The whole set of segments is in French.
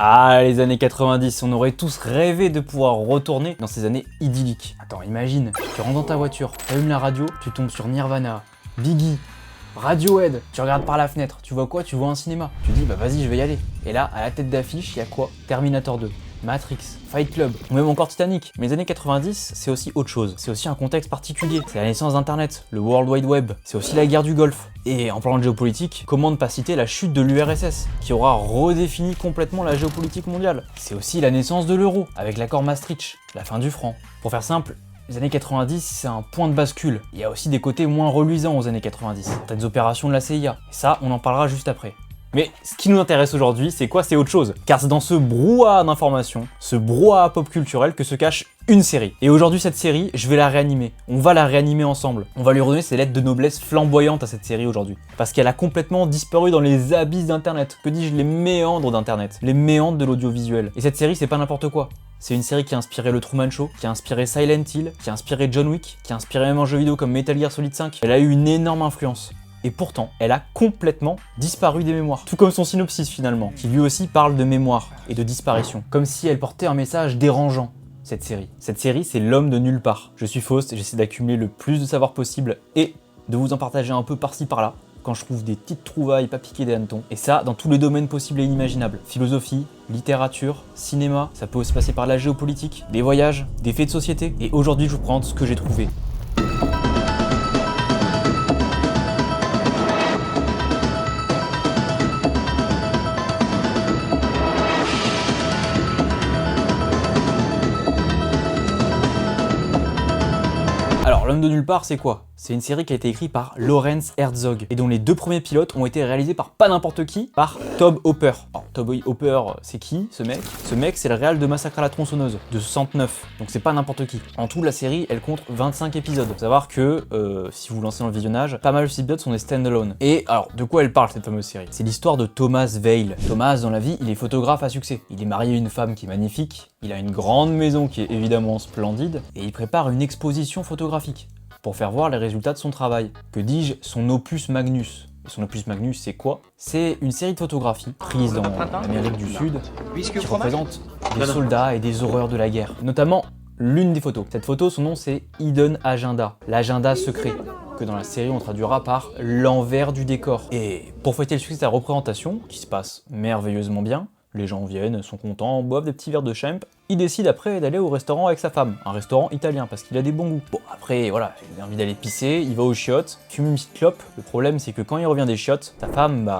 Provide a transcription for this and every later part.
Ah, les années 90, on aurait tous rêvé de pouvoir retourner dans ces années idylliques. Attends, imagine, tu rentres dans ta voiture, tu allumes la radio, tu tombes sur Nirvana, Biggie, Radiohead, tu regardes par la fenêtre, tu vois quoi? Tu vois un cinéma. Tu dis bah vas-y, je vais y aller. Et là, à la tête d'affiche, il y a quoi? Terminator 2, Matrix, Fight Club, ou même encore Titanic. Mais les années 90, c'est aussi autre chose. C'est aussi un contexte particulier. C'est la naissance d'Internet, le World Wide Web. C'est aussi la guerre du Golfe. Et en parlant de géopolitique, comment ne pas citer la chute de l'URSS, qui aura redéfini complètement la géopolitique mondiale. C'est aussi la naissance de l'euro, avec l'accord Maastricht, la fin du franc. Pour faire simple, les années 90, c'est un point de bascule. Il y a aussi des côtés moins reluisants aux années 90. Certaines opérations de la CIA. Et ça, on en parlera juste après. Mais ce qui nous intéresse aujourd'hui, c'est quoi? C'est autre chose. Car c'est dans ce brouhaha d'informations, ce brouhaha pop culturel que se cache une série. Et aujourd'hui, cette série, je vais la réanimer. On va la réanimer ensemble. On va lui redonner ses lettres de noblesse flamboyantes à cette série aujourd'hui. Parce qu'elle a complètement disparu dans les abysses d'Internet. Que dis-je? Les méandres d'Internet. Les méandres de l'audiovisuel. Et cette série, c'est pas n'importe quoi. C'est une série qui a inspiré le Truman Show, qui a inspiré Silent Hill, qui a inspiré John Wick, qui a inspiré même un jeu vidéo comme Metal Gear Solid 5. Elle a eu une énorme influence. Et pourtant, elle a complètement disparu des mémoires. Tout comme son synopsis finalement, qui lui aussi parle de mémoire et de disparition. Comme si elle portait un message dérangeant, cette série. Cette série, c'est l'homme de nulle part. Je suis Faust et j'essaie d'accumuler le plus de savoir possible et de vous en partager un peu par-ci par-là, quand je trouve des petites trouvailles pas piquées des hannetons. Et ça, dans tous les domaines possibles et inimaginables. Philosophie, littérature, cinéma, ça peut aussi passer par la géopolitique, des voyages, des faits de société. Et aujourd'hui, je vous présente ce que j'ai trouvé. Alors, L'homme de nulle part, c'est quoi? C'est une série qui a été écrite par Lawrence Herzog et dont les deux premiers pilotes ont été réalisés par pas n'importe qui, par Tobe Hooper. Alors, Tobe Hooper, c'est qui ce mec? Ce mec, c'est le réal de Massacre à la tronçonneuse, de 69, donc c'est pas n'importe qui. En tout, la série, elle compte 25 épisodes. Faut savoir que, si vous lancez dans le visionnage, pas mal de ces épisodes sont des stand-alone. Et alors, de quoi elle parle cette fameuse série? C'est l'histoire de Thomas Veil. Thomas, dans la vie, il est photographe à succès. Il est marié à une femme qui est magnifique, il a une grande maison qui est évidemment splendide, et il prépare une exposition photographique pour faire voir les résultats de son travail. Que dis-je? Son opus magnus. Et son opus magnus, c'est quoi? C'est une série de photographies prises dans l'Amérique du Sud qui représente des soldats et des horreurs de la guerre. Notamment l'une des photos. Cette photo, son nom c'est Hidden Agenda, l'agenda secret, que dans la série on traduira par l'envers du décor. Et pour fêter le succès de sa représentation, qui se passe merveilleusement bien, les gens viennent, sont contents, boivent des petits verres de champ. Il décide après d'aller au restaurant avec sa femme, un restaurant italien parce qu'il a des bons goûts. Bon après voilà, il a envie d'aller pisser, il va aux chiottes, fume une petite clope. Le problème c'est que quand il revient des chiottes, sa femme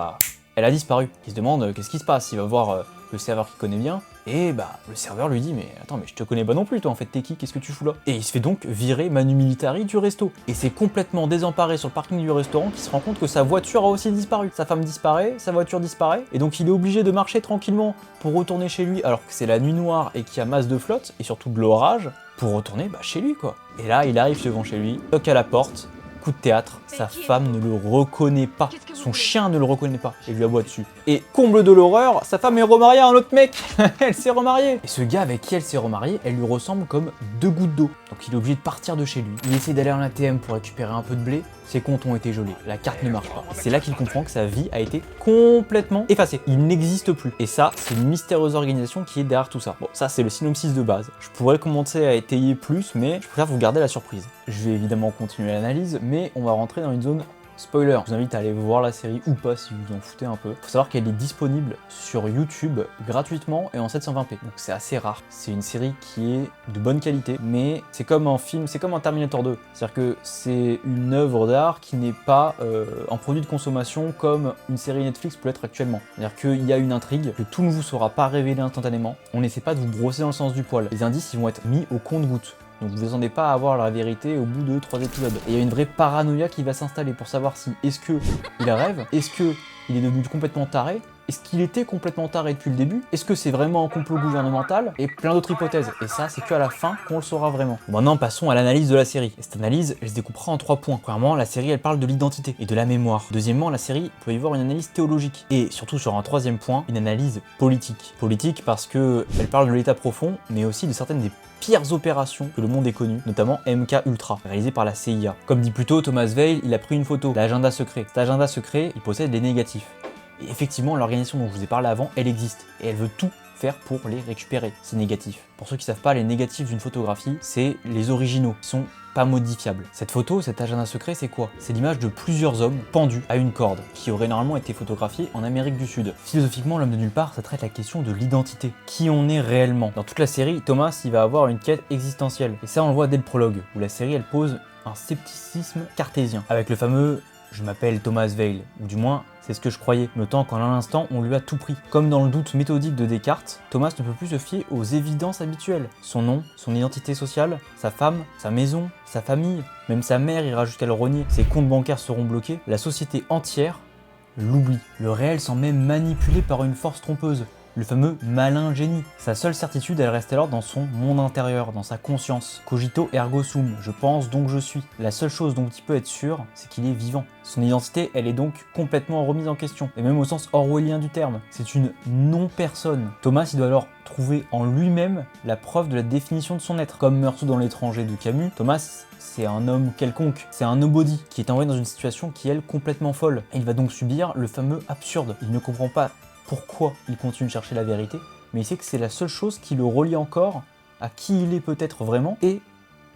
elle a disparu. Il se demande qu'est-ce qui se passe, il va voir le serveur qu'il connaît bien, et le serveur lui dit mais attends mais je te connais pas non plus toi en fait t'es qui, qu'est-ce que tu fous là? Et il se fait donc virer manu militari du resto. Et c'est complètement désemparé sur le parking du restaurant qu'il se rend compte que sa voiture a aussi disparu. Sa femme disparaît, sa voiture disparaît, et donc il est obligé de marcher tranquillement pour retourner chez lui alors que c'est la nuit noire et qu'il y a masse de flotte, et surtout de l'orage, pour retourner chez lui quoi. Et là il arrive devant chez lui, toque à la porte, coup de théâtre, sa femme ne le reconnaît pas. Son chien ne le reconnaît pas et lui aboie dessus. Et comble de l'horreur, sa femme est remariée à un autre mec. Elle s'est remariée. Et ce gars avec qui elle s'est remariée, elle lui ressemble comme deux gouttes d'eau. Donc il est obligé de partir de chez lui. Il essaie d'aller en ATM pour récupérer un peu de blé. Ses comptes ont été gelés. La carte ne marche pas. C'est là qu'il comprend que sa vie a été complètement effacée. Il n'existe plus. Et ça, c'est une mystérieuse organisation qui est derrière tout ça. Bon, ça c'est le synopsis de base. Je pourrais commencer à étayer plus, mais je préfère vous garder la surprise. Je vais évidemment continuer l'analyse, mais on va rentrer dans une zone spoiler. Je vous invite à aller voir la série ou pas si vous en foutez un peu. Faut savoir qu'elle est disponible sur YouTube gratuitement et en 720p. Donc c'est assez rare. C'est une série qui est de bonne qualité, mais c'est comme un film, c'est comme un Terminator 2. C'est-à-dire que c'est une œuvre d'art qui n'est pas un produit de consommation comme une série Netflix peut l'être actuellement. C'est-à-dire qu'il y a une intrigue, que tout ne vous sera pas révélé instantanément. On n'essaie pas de vous brosser dans le sens du poil. Les indices, ils vont être mis au compte-gouttes. Donc vous ne vous attendez pas à avoir la vérité au bout de 3 épisodes. Et il y a une vraie paranoïa qui va s'installer pour savoir si est-ce que il rêve, est-ce que il est devenu complètement taré, est-ce qu'il était complètement taré depuis le début, est-ce que c'est vraiment un complot gouvernemental, et plein d'autres hypothèses. Et ça, c'est qu'à la fin qu'on le saura vraiment. Bon, maintenant, passons à l'analyse de la série. Et cette analyse, elle se découpera en 3 points. Premièrement, la série, elle parle de l'identité et de la mémoire. Deuxièmement, la série peut y voir une analyse théologique. Et surtout, sur un 3e point, une analyse politique. Politique parce que elle parle de l'état profond, mais aussi de certaines des pires opérations que le monde ait connues, notamment MK Ultra, réalisée par la CIA. Comme dit plus tôt Thomas Veil, il a pris une photo, l'agenda secret. Cet agenda secret, il possède des négatifs. Et effectivement, l'organisation dont je vous ai parlé avant, elle existe. Et elle veut tout faire pour les récupérer, ces négatifs. Pour ceux qui savent pas, les négatifs d'une photographie, c'est les originaux, qui sont pas modifiables. Cette photo, cet agenda secret, c'est quoi? C'est l'image de plusieurs hommes pendus à une corde, qui auraient normalement été photographiés en Amérique du Sud. Philosophiquement, L'Homme de nulle part, ça traite la question de l'identité. Qui on est réellement? Dans toute la série, Thomas, il va avoir une quête existentielle. Et ça, on le voit dès le prologue, où la série, elle pose un scepticisme cartésien, avec le fameux « je m'appelle Thomas Veil », ou du moins, c'est ce que je croyais, me tant qu'en un instant, on lui a tout pris. Comme dans le doute méthodique de Descartes, Thomas ne peut plus se fier aux évidences habituelles. Son nom, son identité sociale, sa femme, sa maison, sa famille, même sa mère ira jusqu'à le renier. Ses comptes bancaires seront bloqués, la société entière l'oublie. Le réel semble même manipulé par une force trompeuse. Le fameux malin génie. Sa seule certitude, elle reste alors dans son monde intérieur, dans sa conscience. Cogito ergo sum, je pense donc je suis. La seule chose dont il peut être sûr, c'est qu'il est vivant. Son identité, elle est donc complètement remise en question, et même au sens orwellien du terme. C'est une non-personne. Thomas, il doit alors trouver en lui-même la preuve de la définition de son être. Comme Meursault dans l'étranger de Camus, Thomas, c'est un homme quelconque, c'est un nobody qui est envoyé dans une situation qui est, elle, complètement folle. Et il va donc subir le fameux absurde. Il ne comprend pas pourquoi il continue de chercher la vérité, mais il sait que c'est la seule chose qui le relie encore à qui il est peut-être vraiment et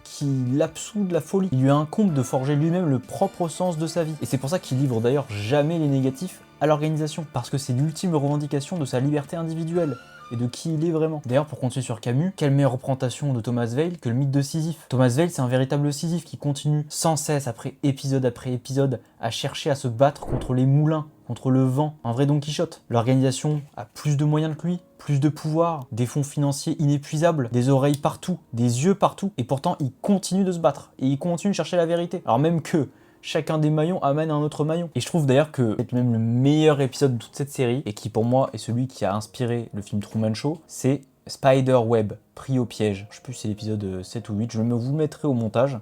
qui l'absout de la folie. Il lui incombe de forger lui-même le propre sens de sa vie. Et c'est pour ça qu'il livre d'ailleurs jamais les négatifs à l'organisation, parce que c'est l'ultime revendication de sa liberté individuelle et de qui il est vraiment. D'ailleurs, pour continuer sur Camus, quelle meilleure représentation de Thomas Veil que le mythe de Sisyphe. Thomas Veil, c'est un véritable Sisyphe qui continue sans cesse, après épisode, à chercher à se battre contre les moulins, contre le vent, un vrai Don Quichotte. L'organisation a plus de moyens que lui, plus de pouvoir, des fonds financiers inépuisables, des oreilles partout, des yeux partout, et pourtant il continue de se battre, et il continue de chercher la vérité. Alors même que chacun des maillons amène un autre maillon. Et je trouve d'ailleurs que c'est même le meilleur épisode de toute cette série, et qui pour moi est celui qui a inspiré le film Truman Show, c'est Spider-Web, pris au piège. Je sais plus si c'est l'épisode 7 ou 8, je vous le mettrai au montage.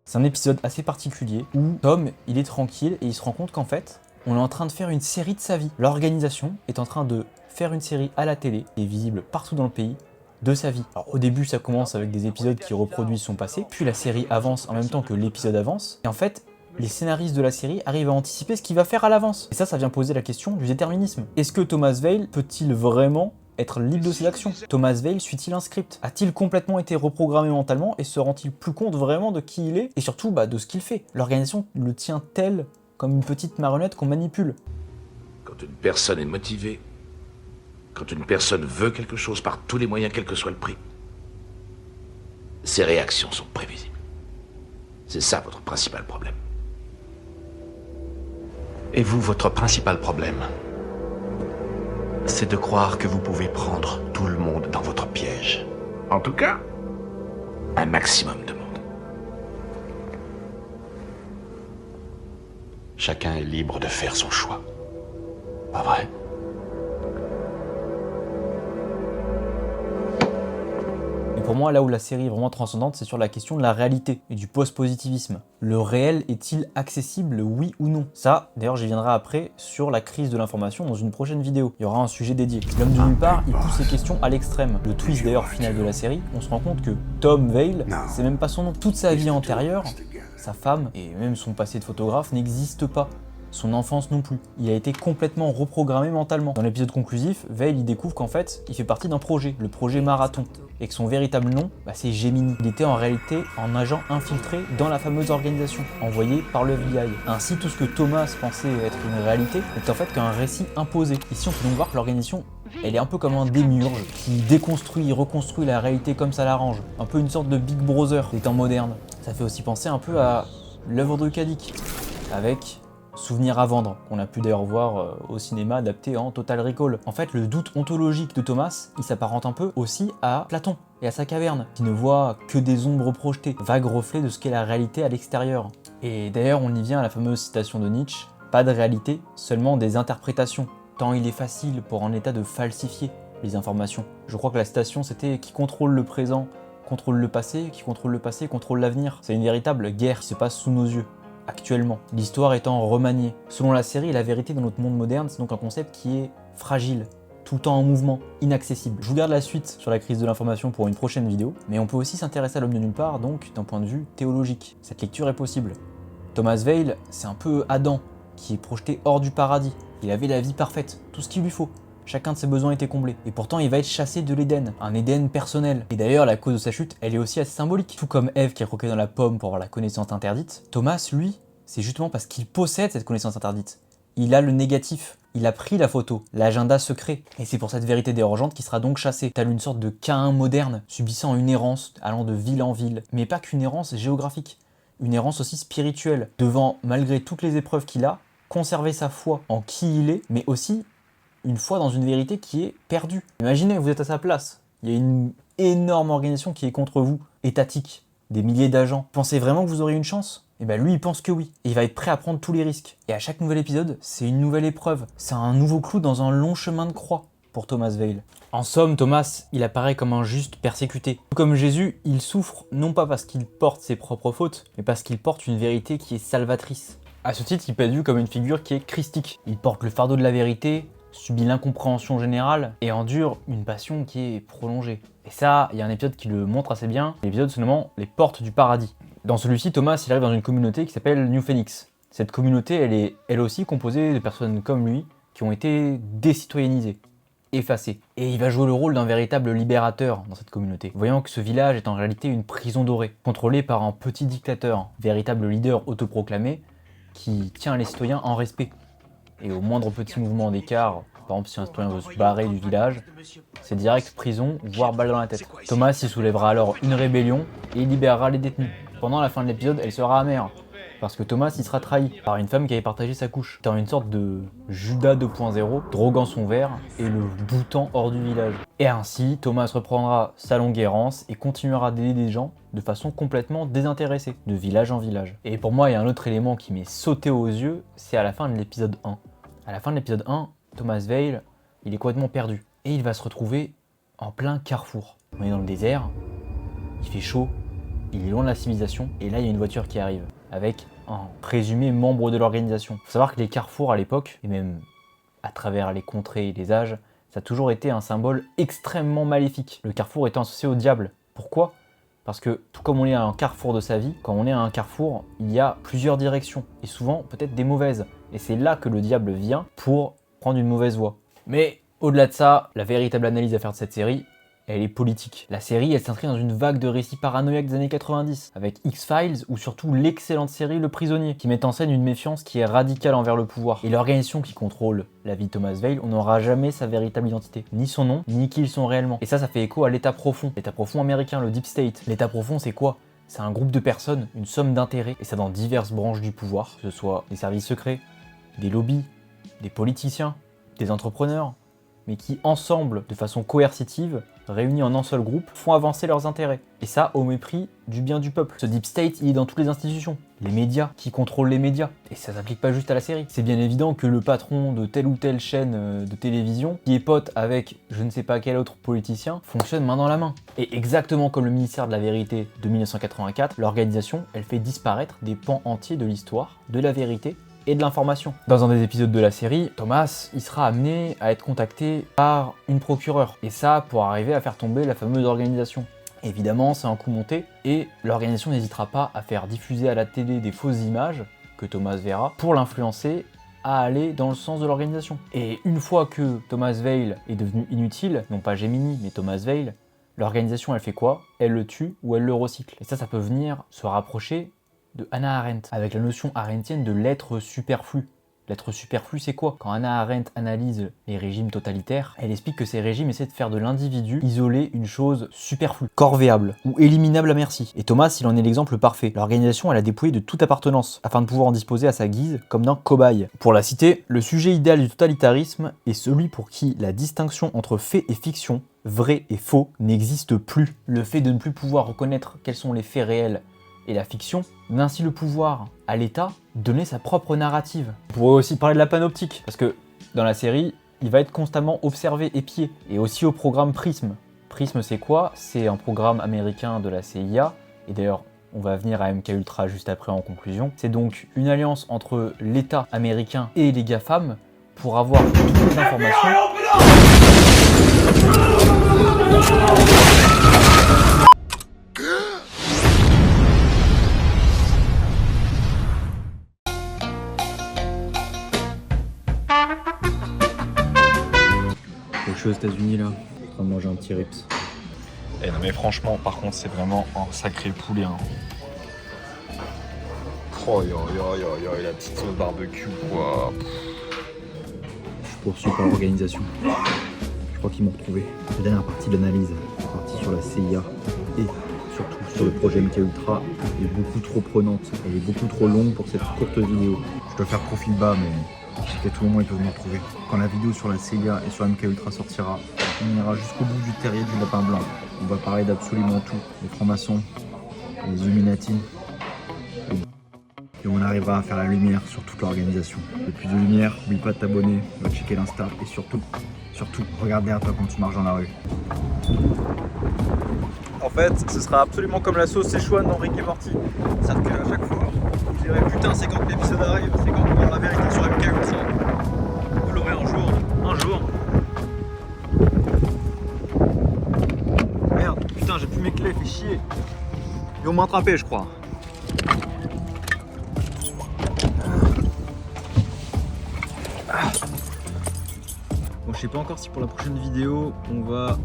C'est un épisode assez particulier où Tom, il est tranquille et il se rend compte qu'en fait, on est en train de faire une série de sa vie. L'organisation est en train de faire une série à la télé, qui est visible partout dans le pays, de sa vie. Alors au début, ça commence avec des épisodes qui reproduisent son passé, puis la série avance en même temps que l'épisode avance, et en fait, les scénaristes de la série arrivent à anticiper ce qu'il va faire à l'avance. Et ça vient poser la question du déterminisme. Est-ce que Thomas Veil peut-il vraiment être libre de ses actions? Thomas Veil suit-il un script? A-t-il complètement été reprogrammé mentalement et se rend-il plus compte vraiment de qui il est et surtout de ce qu'il fait? L'organisation le tient tel comme une petite marionnette qu'on manipule. Quand une personne est motivée, quand une personne veut quelque chose par tous les moyens, quel que soit le prix, ses réactions sont prévisibles. C'est ça votre principal problème. Et vous, votre principal problème, c'est de croire que vous pouvez prendre tout le monde dans votre piège. En tout cas, un maximum de monde. Chacun est libre de faire son choix. Pas vrai? Et pour moi, là où la série est vraiment transcendante, c'est sur la question de la réalité et du post-positivisme. Le réel est-il accessible, oui ou non? Ça, d'ailleurs, j'y viendrai après sur la crise de l'information dans une prochaine vidéo. Il y aura un sujet dédié. L'homme de nulle part, il pousse ces questions à l'extrême. Le twist d'ailleurs final de la série, on se rend compte que Tom Veil, c'est même pas son nom. Toute sa vie antérieure, sa femme et même son passé de photographe n'existe pas. Son enfance non plus. Il a été complètement reprogrammé mentalement. Dans l'épisode conclusif, Veil il découvre qu'en fait, il fait partie d'un projet, le projet Marathon, et que son véritable nom, c'est Gemini. Il était en réalité un agent infiltré dans la fameuse organisation, envoyé par le FBI. Ainsi, tout ce que Thomas pensait être une réalité est en fait qu'un récit imposé. Ici, on peut donc voir que l'organisation, elle est un peu comme un démiurge qui déconstruit et reconstruit la réalité comme ça l'arrange. Un peu une sorte de Big Brother des temps modernes. Ça fait aussi penser un peu à l'œuvre de Kadik, avec Souvenir à vendre, qu'on a pu d'ailleurs voir au cinéma adapté en Total Recall. En fait, le doute ontologique de Thomas, il s'apparente un peu aussi à Platon et à sa caverne, qui ne voit que des ombres projetées, vagues reflets de ce qu'est la réalité à l'extérieur. Et d'ailleurs, on y vient à la fameuse citation de Nietzsche, pas de réalité, seulement des interprétations, tant il est facile pour un état de falsifier les informations. Je crois que la citation c'était « qui contrôle le présent, contrôle le passé, qui contrôle le passé, contrôle l'avenir ». C'est une véritable guerre qui se passe sous nos yeux. Actuellement, l'histoire étant remaniée. Selon la série, la vérité dans notre monde moderne, c'est donc un concept qui est fragile, tout le temps en mouvement, inaccessible. Je vous garde la suite sur la crise de l'information pour une prochaine vidéo, mais on peut aussi s'intéresser à l'homme de nulle part, donc d'un point de vue théologique. Cette lecture est possible. Thomas Veil, c'est un peu Adam, qui est projeté hors du paradis. Il avait la vie parfaite, tout ce qu'il lui faut. Chacun de ses besoins était comblé. Et pourtant, il va être chassé de l'Éden, un Éden personnel. Et d'ailleurs, la cause de sa chute, elle est aussi assez symbolique. Tout comme Ève qui a croqué dans la pomme pour avoir la connaissance interdite, Thomas, lui, c'est justement parce qu'il possède cette connaissance interdite. Il a le négatif. Il a pris la photo, l'agenda secret. Et c'est pour cette vérité dérangeante qu'il sera donc chassé. Tel une sorte de Caïn moderne, subissant une errance, allant de ville en ville. Mais pas qu'une errance géographique, une errance aussi spirituelle. Devant, malgré toutes les épreuves qu'il a, conserver sa foi en qui il est, mais aussi une foi dans une vérité qui est perdue. Imaginez, vous êtes à sa place. Il y a une énorme organisation qui est contre vous, étatique, des milliers d'agents. Pensez vraiment que vous aurez une chance ? Et ben lui, il pense que oui. Et il va être prêt à prendre tous les risques. Et à chaque nouvel épisode, c'est une nouvelle épreuve. C'est un nouveau clou dans un long chemin de croix pour Thomas Vale. En somme, Thomas, il apparaît comme un juste persécuté. Comme Jésus, il souffre non pas parce qu'il porte ses propres fautes, mais parce qu'il porte une vérité qui est salvatrice. À ce titre, il peut être vu comme une figure qui est christique. Il porte le fardeau de la vérité, subit l'incompréhension générale et endure une passion qui est prolongée. Et ça, il y a un épisode qui le montre assez bien. L'épisode se nomme Les Portes du Paradis. Dans celui-ci, Thomas, il arrive dans une communauté qui s'appelle New Phoenix. Cette communauté, elle est elle aussi composée de personnes comme lui qui ont été décitoyennisées, effacées. Et il va jouer le rôle d'un véritable libérateur dans cette communauté, voyant que ce village est en réalité une prison dorée, contrôlée par un petit dictateur, véritable leader autoproclamé, qui tient les citoyens en respect. Et au moindre petit mouvement d'écart, par exemple si un citoyen veut se barrer du village, c'est direct prison, voire balle dans la tête. Thomas y soulèvera alors une rébellion et il libérera les détenus. Pendant la fin de l'épisode, elle sera amère, parce que Thomas y sera trahi par une femme qui avait partagé sa couche, étant une sorte de Judas 2.0, droguant son verre et le boutant hors du village. Et ainsi, Thomas reprendra sa longue errance et continuera d'aider des gens de façon complètement désintéressée, de village en village. Et pour moi, il y a un autre élément qui m'est sauté aux yeux, c'est à la fin de l'épisode 1. À la fin de l'épisode 1, Thomas Vale, il est complètement perdu. Et il va se retrouver en plein carrefour. On est dans le désert, il fait chaud, il est loin de la civilisation, et là il y a une voiture qui arrive, avec un présumé membre de l'organisation. Faut savoir que les carrefours à l'époque, et même à travers les contrées et les âges, ça a toujours été un symbole extrêmement maléfique. Le carrefour étant associé au diable. Pourquoi ? Parce que tout comme on est à un carrefour de sa vie, quand on est à un carrefour, il y a plusieurs directions, et souvent peut-être des mauvaises. Et c'est là que le diable vient pour prendre une mauvaise voie. Mais au-delà de ça, la véritable analyse à faire de cette série, elle est politique. La série, elle s'inscrit dans une vague de récits paranoïaques des années 90, avec X-Files ou surtout l'excellente série Le Prisonnier, qui met en scène une méfiance qui est radicale envers le pouvoir. Et l'organisation qui contrôle la vie de Thomas Vale, on n'aura jamais sa véritable identité, ni son nom, ni qui ils sont réellement. Et ça fait écho à l'État profond américain, le Deep State. L'État profond, c'est quoi ? C'est un groupe de personnes, une somme d'intérêts, et ça dans diverses branches du pouvoir, que ce soit des services secrets, des lobbies, des politiciens, des entrepreneurs, mais qui ensemble, de façon coercitive, réunis en un seul groupe, font avancer leurs intérêts. Et ça, au mépris du bien du peuple. Ce Deep State, il est dans toutes les institutions. Les médias, qui contrôlent les médias. Et ça s'applique pas juste à la série. C'est bien évident que le patron de telle ou telle chaîne de télévision, qui est pote avec je ne sais pas quel autre politicien, fonctionne main dans la main. Et exactement comme le ministère de la Vérité de 1984, l'organisation, elle fait disparaître des pans entiers de l'histoire, de la vérité, et de l'information. Dans un des épisodes de la série, Thomas, il sera amené à être contacté par une procureure. Et ça, pour arriver à faire tomber la fameuse organisation. Évidemment, c'est un coup monté, et l'organisation n'hésitera pas à faire diffuser à la télé des fausses images, que Thomas verra, pour l'influencer à aller dans le sens de l'organisation. Et une fois que Thomas Vale est devenu inutile, non pas Gemini, mais Thomas Vale, l'organisation, elle fait quoi ? Elle le tue ou elle le recycle. Et ça peut venir se rapprocher de Hannah Arendt, avec la notion arendtienne de l'être superflu. L'être superflu, c'est quoi ? Quand Hannah Arendt analyse les régimes totalitaires, elle explique que ces régimes essaient de faire de l'individu isolé une chose superflue, corvéable ou éliminable à merci. Et Thomas, il en est l'exemple parfait. L'organisation, elle a dépouillé de toute appartenance, afin de pouvoir en disposer à sa guise comme d'un cobaye. Pour la citer, le sujet idéal du totalitarisme est celui pour qui la distinction entre fait et fiction, vrai et faux, n'existe plus. Le fait de ne plus pouvoir reconnaître quels sont les faits réels et la fiction donne ainsi le pouvoir à l'État de donner sa propre narrative. On pourrait aussi parler de la panoptique, parce que dans la série, il va être constamment observé, épié, et aussi au programme Prism. Prism, c'est quoi ? C'est un programme américain de la CIA, et d'ailleurs, on va venir à MK Ultra juste après en conclusion. C'est donc une alliance entre l'État américain et les GAFAM pour avoir toutes les informations. États-Unis là. On va manger un petit rips. Eh non mais franchement, par contre, c'est vraiment un sacré poulet. Hein. Oh yo yo yo yo, la petite sauce barbecue quoi. Je suis poursuivi par l'organisation. Je crois qu'ils m'ont retrouvé. La dernière partie de l'analyse, la partie sur la CIA et surtout sur le projet MK Ultra est beaucoup trop prenante. Elle est beaucoup trop longue pour cette courte vidéo. Je dois faire profil bas, mais je sais qu'à tout moment ils peuvent me retrouver. Quand la vidéo sur la CIA et sur MK Ultra sortira, on ira jusqu'au bout du terrier du lapin blanc. On va parler d'absolument tout. Les francs-maçons, les Illuminati. Et on arrivera à faire la lumière sur toute l'organisation. Le plus de lumière, n'oublie pas de t'abonner, va checker l'Insta et surtout, regarde derrière toi quand tu marches dans la rue. En fait, ce sera absolument comme la sauce Szechuan dans Rick et Morty. C'est-à-dire qu'à chaque fois, vous direz putain, c'est quand l'épisode arrive, c'est quand on va voir la vérité sur MK Ultra. Vous l'aurez un jour. Un jour. Merde, putain, j'ai plus mes clés, fait chier. Ils vont m'attraper, je crois. Bon, je sais pas encore si pour la prochaine vidéo, on va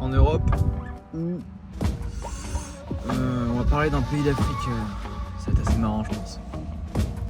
en Europe ou on va parler d'un pays d'Afrique. Ça va être assez marrant, je pense.